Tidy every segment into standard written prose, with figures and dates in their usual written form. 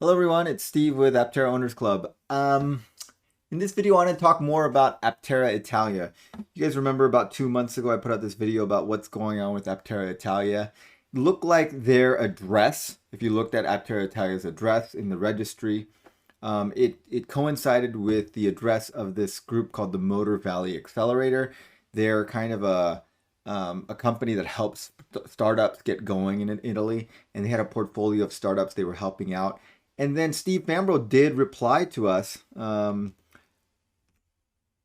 Hello everyone, it's Steve with Aptera Owners Club. In this video, I want to talk more about Aptera Italia. You guys remember about 2 months ago, I put out this video about what's going on with Aptera Italia. It looked like their address, if you looked at Aptera Italia's address in the registry, it coincided with the address of this group called the Motor Valley Accelerator. They're kind of a company that helps startups get going in Italy, and they had a portfolio of startups they were helping out. And then Steve Fambro did reply to us on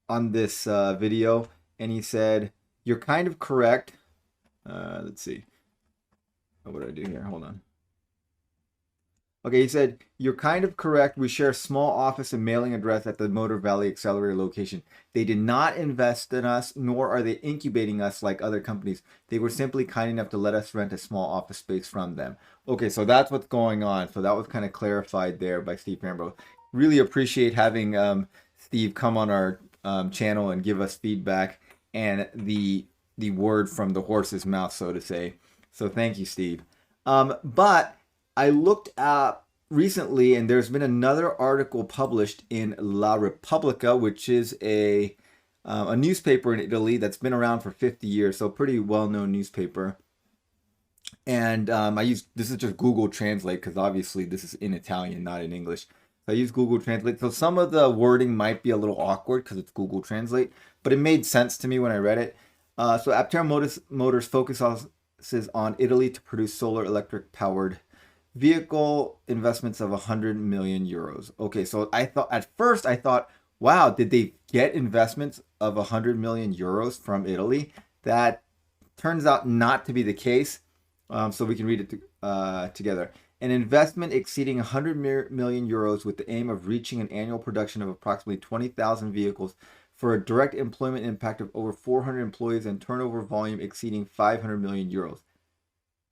this video, and he said, "You're kind of correct." Let's see. What do I do here? Hold on. Okay, he said, "You're kind of correct. We share a small office and mailing address at the Motor Valley Accelerator location. They did not invest in us, nor are they incubating us like other companies. They were simply kind enough to let us rent a small office space from them." Okay, so that's what's going on. So that was kind of clarified there by Steve Fambro. Really appreciate having Steve come on our channel and give us feedback and the word from the horse's mouth, so to say. So thank you, Steve. But I looked up recently, and there's been another article published in La Repubblica, which is a newspaper in Italy that's been around for 50 years, so pretty well-known newspaper. And this is just Google Translate, because obviously this is in Italian, not in English. So I use Google Translate. So some of the wording might be a little awkward because it's Google Translate, but it made sense to me when I read it. So Aptera Motors focuses on Italy to produce solar electric powered vehicle investments of 100 million euros. Okay, so at first I thought, wow, did they get investments of 100 million euros from Italy? That turns out not to be the case. So we can read it together. An investment exceeding 100 million euros with the aim of reaching an annual production of approximately 20,000 vehicles for a direct employment impact of over 400 employees and turnover volume exceeding 500 million euros.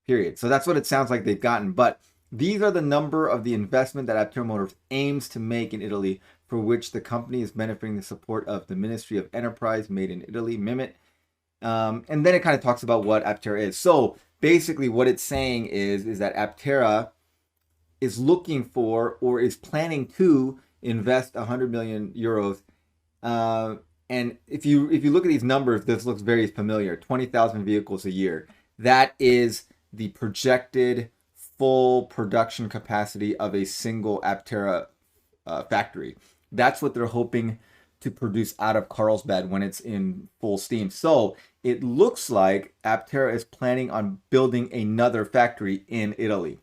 Period. So that's what it sounds like they've gotten. But these are the number of the investment that Aptera Motors aims to make in Italy, for which the company is benefiting the support of the Ministry of Enterprise Made in Italy, MIMIT. And then it kind of talks about what Aptera is. So basically what it's saying is that Aptera is looking for or is planning to invest 100 million euros. And if you look at these numbers, this looks very familiar. 20,000 vehicles a year. That is the projected full production capacity of a single Aptera factory. That's what they're hoping to produce out of Carlsbad when it's in full steam. So it looks like Aptera is planning on building another factory in Italy.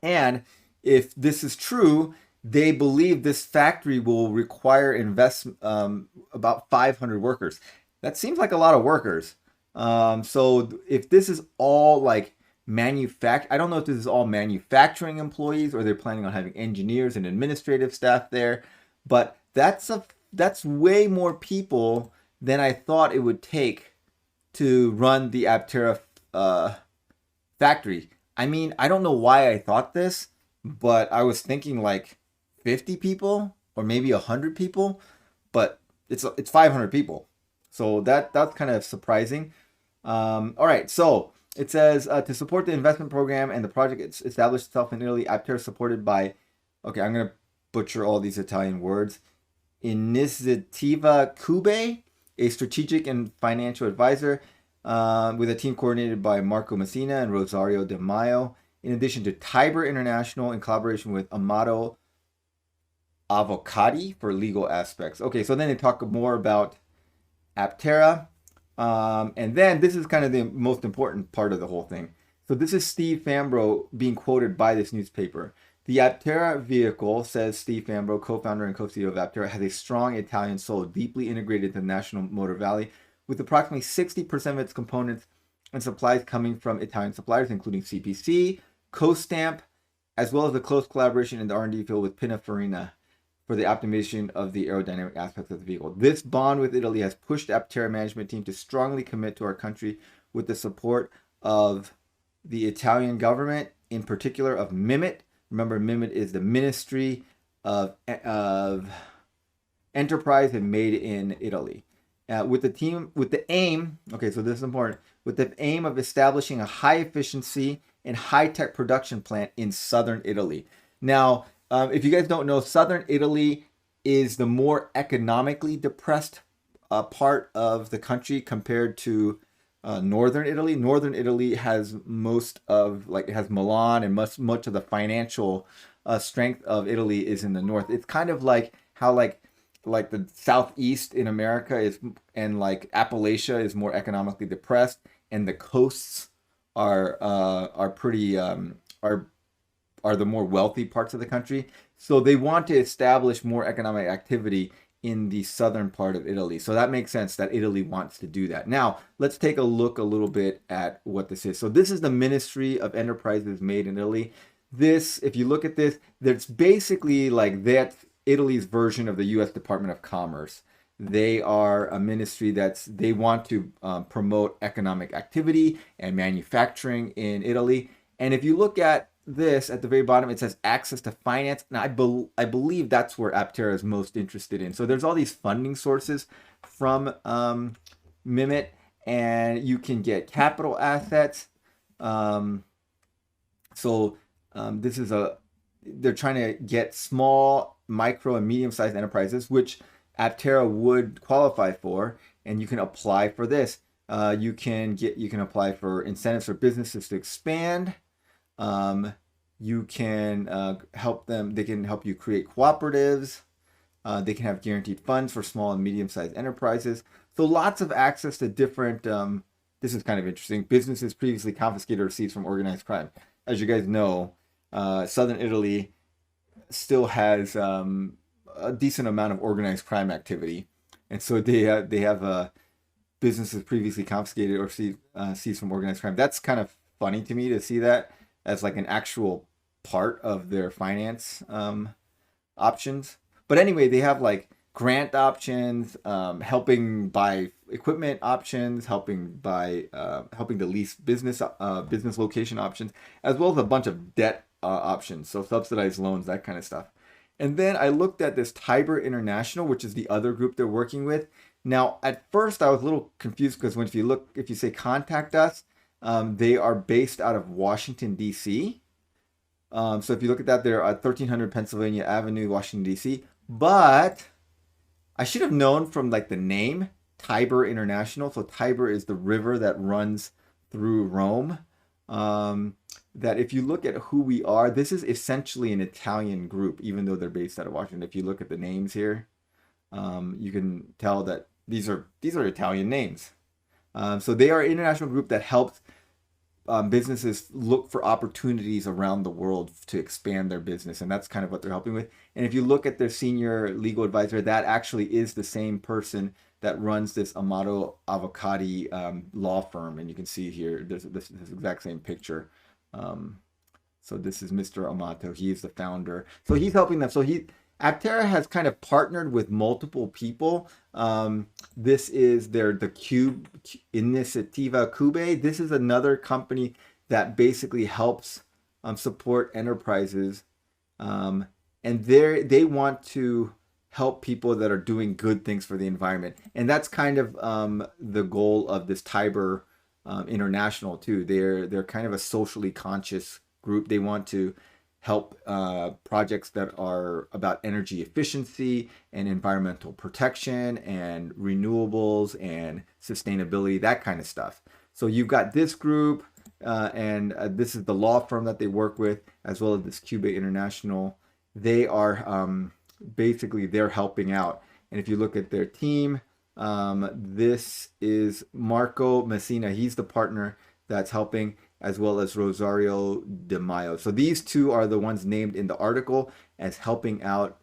And if this is true, they believe this factory will require about 500 workers. That seems like a lot of workers. So if this is all like I don't know if this is all manufacturing employees or they're planning on having engineers and administrative staff there, but that's way more people than I thought it would take to run the Aptera factory. I mean, I don't know why I thought this, but I was thinking like 50 people or maybe 100 people, but it's 500 people. So that's kind of surprising. All right, so it says to support the investment program and the project established itself in Italy, Aptera supported by, okay, I'm going to butcher all these Italian words, Iniziativa Cube, a strategic and financial advisor with a team coordinated by Marco Messina and Rosario De Maio, in addition to Tyber International in collaboration with Amato Avocati for legal aspects. Okay, so then they talk more about Aptera. And then this is kind of the most important part of the whole thing. So this is Steve Fambro being quoted by this newspaper. The Aptera vehicle, says Steve Fambro, co-founder and co-CEO of Aptera, has a strong Italian soul, deeply integrated into the National Motor Valley, with approximately 60% of its components and supplies coming from Italian suppliers, including CPC, Costamp, as well as the close collaboration in the R&D field with Pininfarina for the optimization of the aerodynamic aspects of the vehicle. This bond with Italy has pushed Aptera management team to strongly commit to our country with the support of the Italian government, in particular of MIMIT. Remember, MIMIT is the Ministry of Enterprise and Made in Italy. With the aim, okay, so this is important, with the aim of establishing a high efficiency and high-tech production plant in southern Italy. Now, if you guys don't know, southern Italy is the more economically depressed part of the country compared to northern Italy. Northern Italy has most of, like, it has Milan, and much of the financial strength of Italy is in the north. It's kind of like how like the southeast in America is, and like Appalachia is more economically depressed, and the coasts are pretty are the more wealthy parts of the country. So they want to establish more economic activity in the southern part of Italy. So that makes sense that Italy wants to do that. Now, let's take a look a little bit at what this is. So this is the Ministry of Enterprises Made in Italy. This, if you look at this, that's basically like that Italy's version of the U.S. Department of Commerce. They are a ministry they want to promote economic activity and manufacturing in Italy. And if you look at this at the very bottom, it says access to finance. And I believe that's where Aptera is most interested in. So there's all these funding sources from Mimit, and you can get capital assets. This is they're trying to get small, micro, and medium-sized enterprises, which Aptera would qualify for, and you can apply for this. You can apply for incentives for businesses to expand. You can help them. They can help you create cooperatives. They can have guaranteed funds for small and medium-sized enterprises. So lots of access to different. This is kind of interesting. Businesses previously confiscated receipts from organized crime. As you guys know, southern Italy still has a decent amount of organized crime activity, and so they have businesses previously confiscated or seized from organized crime. That's kind of funny to me to see that as like an actual part of their finance options. But anyway, they have like grant options, helping buy equipment options, helping to lease business location options, as well as a bunch of debt options, so subsidized loans, that kind of stuff. And then I looked at this Tyber International, which is the other group they're working with. Now, at first I was a little confused because if you say contact us, they are based out of Washington, D.C. So if you look at that, they're at 1300 Pennsylvania Avenue, Washington, D.C. But I should have known from like the name, Tyber International. So Tiber is the river that runs through Rome. That if you look at who we are, this is essentially an Italian group, even though they're based out of Washington. If you look at the names here, you can tell that these are Italian names. So they are an international group that helps businesses look for opportunities around the world to expand their business, and that's kind of what they're helping with. And if you look at their senior legal advisor, that actually is the same person that runs this Amato Avocati law firm, and you can see here there's this exact same picture. So this is Mr. Amato. He is the founder. So he's helping them. So Aptera has kind of partnered with multiple people. This is the Cube Iniziativa Cube. This is another company that basically helps support enterprises, and they want to help people that are doing good things for the environment, and that's kind of the goal of this Tyber International too. They're kind of a socially conscious group. They want to help projects that are about energy efficiency and environmental protection and renewables and sustainability, that kind of stuff. So you've got this group, and this is the law firm that they work with, as well as this Cube International. They are basically they're helping out. And if you look at their team, this is Marco Messina. He's the partner that's helping, as well as Rosario De Mayo. So these two are the ones named in the article as helping out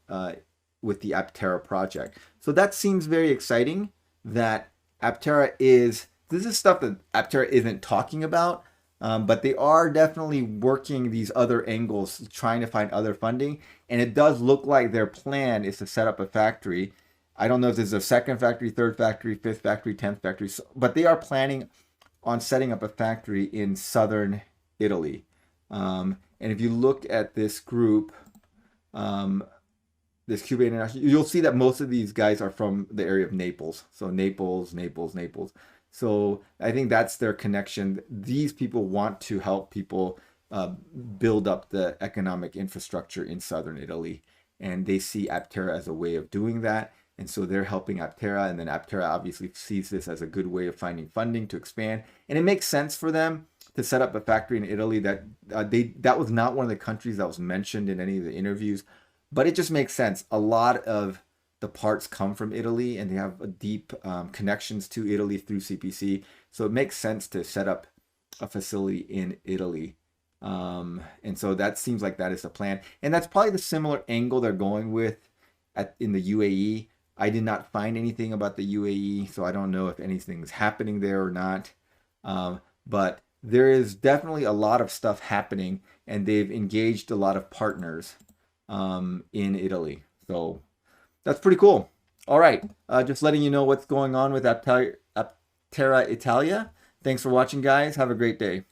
with the Aptera project. So that seems very exciting that Aptera this is stuff that Aptera isn't talking about, but they are definitely working these other angles, trying to find other funding. And it does look like their plan is to set up a factory. I don't know if there's a second factory, third factory, fifth factory, 10th factory, but they are planning on setting up a factory in southern Italy. And if you look at this group, this Cube International, you'll see that most of these guys are from the area of Naples. So Naples. So I think that's their connection. These people want to help people build up the economic infrastructure in southern Italy. And they see Aptera as a way of doing that. And so they're helping Aptera. And then Aptera obviously sees this as a good way of finding funding to expand. And it makes sense for them to set up a factory in Italy. That was not one of the countries that was mentioned in any of the interviews, but it just makes sense. A lot of the parts come from Italy, and they have a deep connections to Italy through CPC. So it makes sense to set up a facility in Italy. And so that seems like that is the plan. And that's probably the similar angle they're going with in the UAE. I did not find anything about the UAE, so I don't know if anything's happening there or not. But there is definitely a lot of stuff happening, and they've engaged a lot of partners in Italy. So that's pretty cool. All right, just letting you know what's going on with Aptera Italia. Thanks for watching, guys. Have a great day.